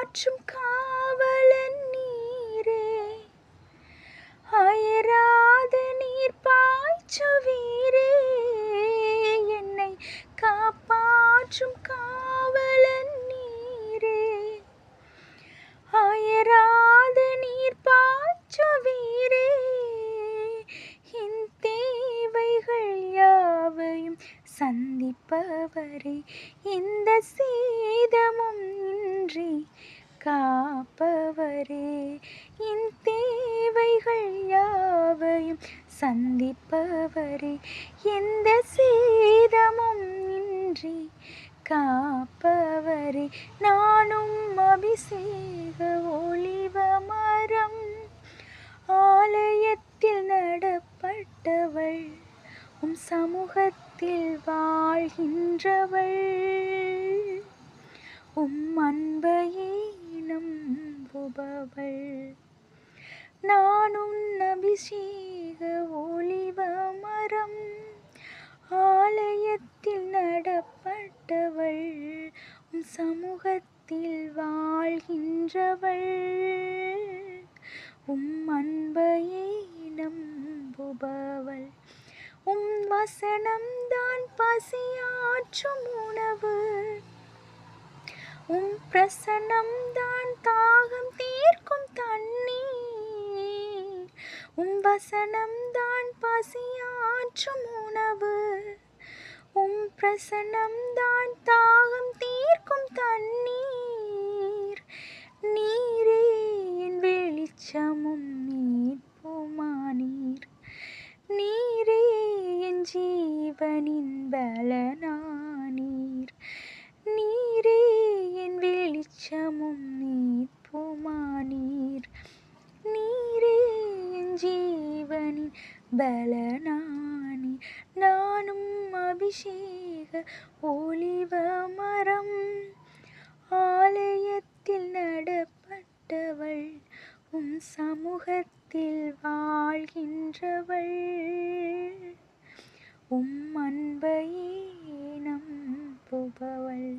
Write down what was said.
காப்பாற்றும் காவலன் நீரே. அயராத நீர் பாய்ச்சுவீரே, என்னை காப்பாற்றும் காவலன் நீரே. அயராத நீர் பாய்ச்சுவீரே, என் தேவைகள் யாவையும் சந்திப்பவரே. எந்த சேதமும் இன்றி காப்பவரே, என் தேவைகள் யாவையும் சந்திப்பவரே. எந்த சேதமும் இன்றி காப்பவரே. நானும் அபிஷேக ஒலிவ மரம், ஆலயத்தில் நடப்பட்டவள், உம் சமூகத்தில் வாழ்கின்றவள். உம் அன்பையே நம்புபவள். நானும் அபிஷேக ஒலிவ மரம், ஆலயத்தில் நடப்பட்டவள், உம் சமூகத்தில் வாழ்கின்றவள். உம் அன்பையே நம்புபவள். உம் வசனம்தான் பசியாற்றும் உணவு, உம் பிரசன்னம்தான் தாகம் தீர்க்கும் தண்ணீர். உம் வசனம்தான் பசியாற்றும் உணவு, உம் பிரசன்னம்தான் தாகம் தீர்க்கும் தண்ணீர். நீரே என் வெளிச்சமும் மீட்புமானீர். நீரே என் ஜீவனின் பலனானீர். நீரே என் வெளிச்சமும் மீட்புமானீர். நீரே என் ஜீவனின் பலனானீர். நானும் அபிஷேக ஒலிவ மரம், ஆலயத்தில் நடப்பட்டவள், உம் சமூகத்தில் வாழ்கின்றவள். உம் அன்பையே நம்புபவள்.